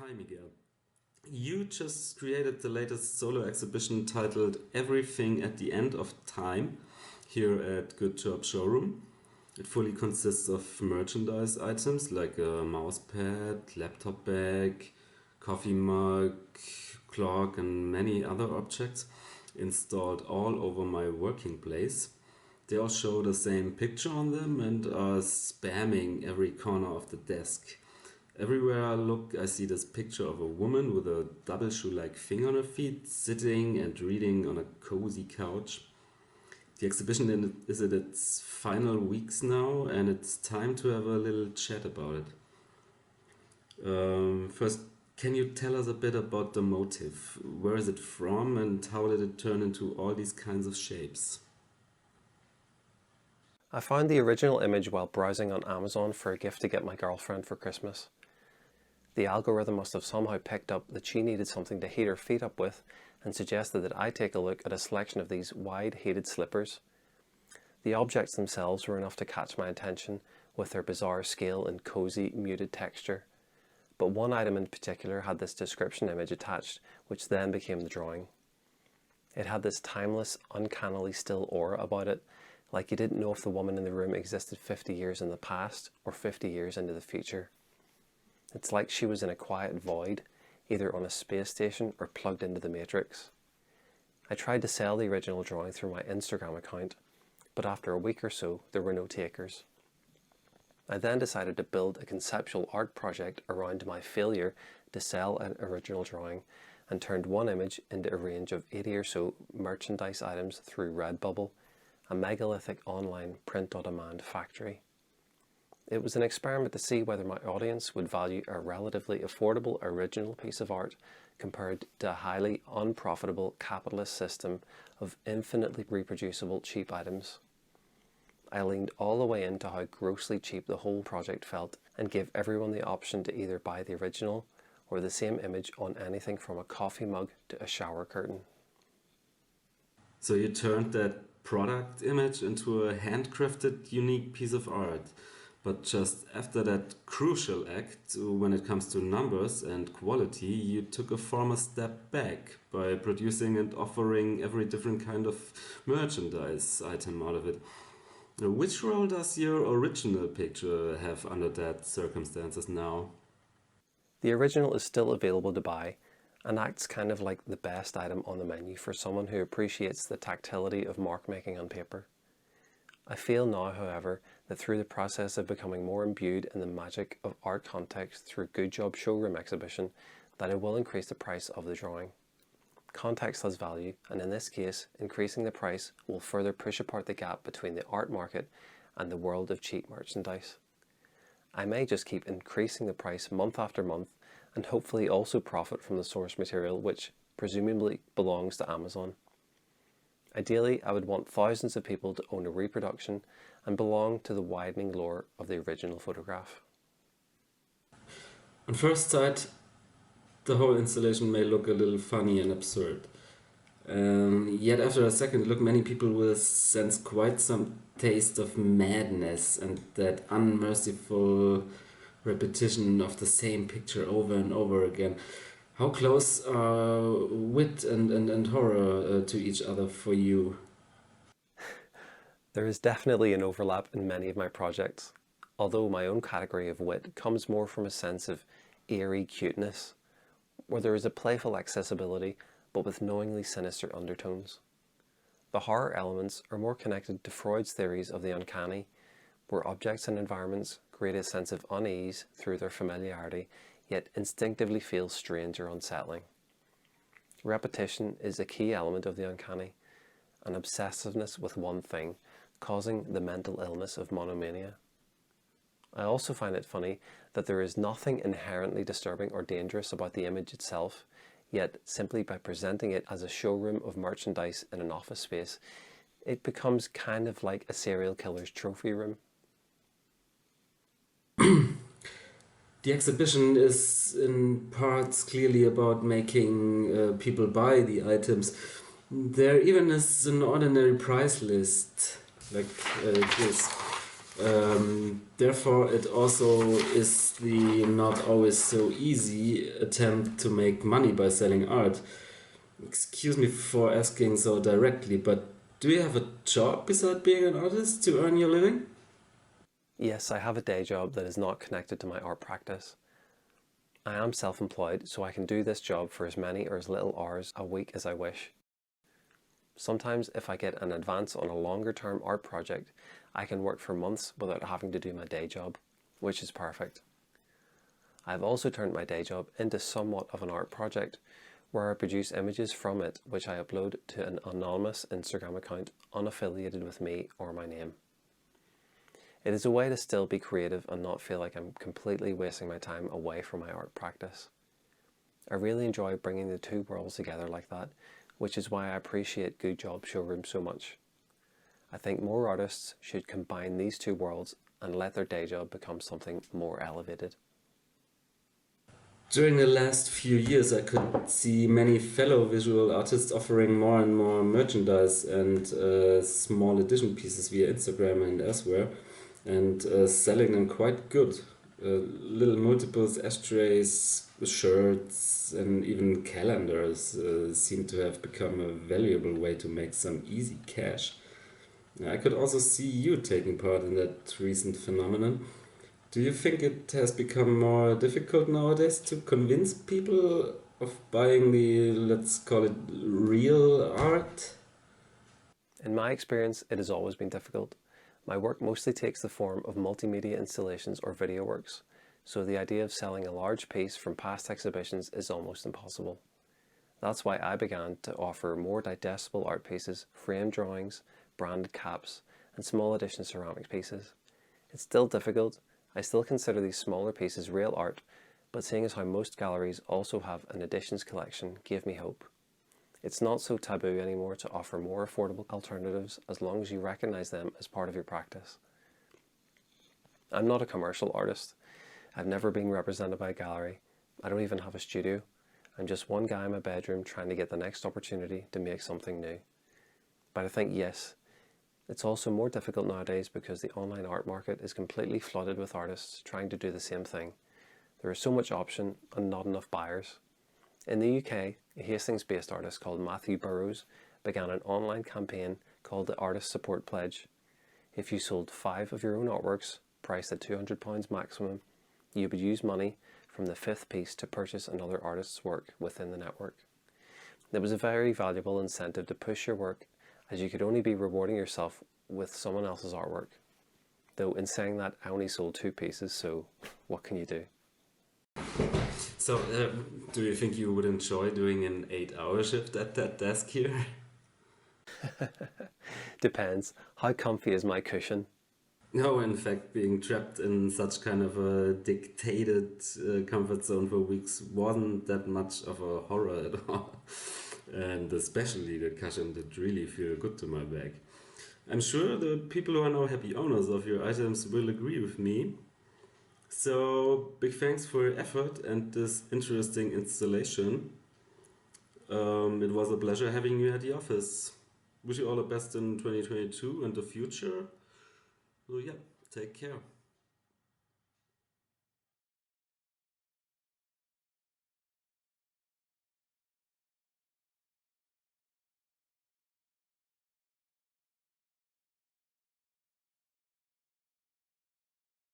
Hi Miguel. You just created the latest solo exhibition titled Everything at the End of Time here at Good Job Showroom. It fully consists of merchandise items like a mouse pad, laptop bag, coffee mug, clock, and many other objects installed all over my working place. They all show the same picture on them and are spamming every corner of the desk. Everywhere I look, I see this picture of a woman with a double shoe-like thing on her feet, sitting and reading on a cozy couch. The exhibition is in its final weeks now, and it's time to have a little chat about it. First, can you tell us a bit about the motive? Where is it from, and how did it turn into all these kinds of shapes? I found the original image while browsing on Amazon for a gift to get my girlfriend for Christmas. The algorithm must have somehow picked up that she needed something to heat her feet up with and suggested that I take a look at a selection of these wide heated slippers. The objects themselves were enough to catch my attention with their bizarre scale and cozy, muted texture. But one item in particular had this description image attached, which then became the drawing. It had this timeless, uncannily still aura about it, like you didn't know if the woman in the room existed 50 years in the past or 50 years into the future. It's like she was in a quiet void, either on a space station or plugged into the Matrix. I tried to sell the original drawing through my Instagram account, but after a week or so, there were no takers. I then decided to build a conceptual art project around my failure to sell an original drawing and turned one image into a range of 80 or so merchandise items through Redbubble, a megalithic online print-on-demand factory. It was an experiment to see whether my audience would value a relatively affordable original piece of art compared to a highly unprofitable capitalist system of infinitely reproducible cheap items. I leaned all the way into how grossly cheap the whole project felt and gave everyone the option to either buy the original or the same image on anything from a coffee mug to a shower curtain. So you turned that product image into a handcrafted, unique piece of art. But just after that crucial act, when it comes to numbers and quality, you took a former step back by producing and offering every different kind of merchandise item out of it. Which role does your original picture have under that circumstances now? The original is still available to buy and acts kind of like the best item on the menu for someone who appreciates the tactility of mark making on paper. I feel now, however, that through the process of becoming more imbued in the magic of art context through Good Job Showroom exhibition, that I will increase the price of the drawing. Context has value, and in this case, increasing the price will further push apart the gap between the art market and the world of cheap merchandise. I may just keep increasing the price month after month and hopefully also profit from the source material, which presumably belongs to Amazon. Ideally, I would want thousands of people to own a reproduction and belong to the widening lore of the original photograph. On first sight, the whole installation may look a little funny and absurd. Yet after a second look, many people will sense quite some taste of madness and that unmerciful repetition of the same picture over and over again. How close are wit and horror to each other for you? There is definitely an overlap in many of my projects, although my own category of wit comes more from a sense of eerie cuteness, where there is a playful accessibility but with knowingly sinister undertones. The horror elements are more connected to Freud's theories of the uncanny, where objects and environments create a sense of unease through their familiarity, yet instinctively feel strange or unsettling. Repetition is a key element of the uncanny, an obsessiveness with one thing, causing the mental illness of monomania. I also find it funny that there is nothing inherently disturbing or dangerous about the image itself, yet simply by presenting it as a showroom of merchandise in an office space, it becomes kind of like a serial killer's trophy room. The exhibition is in parts clearly about making people buy the items. There even is an ordinary price list like this. Therefore, it also is the not always so easy attempt to make money by selling art. Excuse me for asking so directly, but do you have a job beside being an artist to earn your living? Yes, I have a day job that is not connected to my art practice. I am self-employed, so I can do this job for as many or as little hours a week as I wish. Sometimes if I get an advance on a longer term art project, I can work for months without having to do my day job, which is perfect. I have also turned my day job into somewhat of an art project, where I produce images from it which I upload to an anonymous Instagram account unaffiliated with me or my name. It is a way to still be creative and not feel like I'm completely wasting my time away from my art practice. I really enjoy bringing the two worlds together like that, which is why I appreciate Good Job Showroom so much. I think more artists should combine these two worlds and let their day job become something more elevated. During the last few years, I could see many fellow visual artists offering more and more merchandise and small edition pieces via Instagram and elsewhere, and selling them quite good. Little multiples, ashtrays, shirts, and even calendars seem to have become a valuable way to make some easy cash. I could also see you taking part in that recent phenomenon. Do you think it has become more difficult nowadays to convince people of buying the, let's call it, real art? In my experience, it has always been difficult. My work mostly takes the form of multimedia installations or video works, so the idea of selling a large piece from past exhibitions is almost impossible. That's why I began to offer more digestible art pieces, framed drawings, branded caps, and small edition ceramic pieces. It's still difficult. I still consider these smaller pieces real art, but seeing as how most galleries also have an editions collection gave me hope. It's not so taboo anymore to offer more affordable alternatives as long as you recognize them as part of your practice. I'm not a commercial artist. I've never been represented by a gallery. I don't even have a studio. I'm just one guy in my bedroom trying to get the next opportunity to make something new. But I think yes, it's also more difficult nowadays because the online art market is completely flooded with artists trying to do the same thing. There is so much option and not enough buyers. In the UK, a Hastings-based artist called Matthew Burrows began an online campaign called the Artist Support Pledge. If you sold 5 of your own artworks, priced at £200 maximum, you would use money from the 5th piece to purchase another artist's work within the network. It was a very valuable incentive to push your work, as you could only be rewarding yourself with someone else's artwork. Though in saying that, I only sold 2 pieces, so what can you do? So, do you think you would enjoy doing an 8-hour shift at that desk here? Depends. How comfy is my cushion? No, in fact, being trapped in such kind of a dictated comfort zone for weeks wasn't that much of a horror at all. And especially the cushion did really feel good to my back. I'm sure the people who are now happy owners of your items will agree with me. So, big thanks for your effort and this interesting installation. It was a pleasure having you at the office. Wish you all the best in 2022 and the future. So, yeah, take care.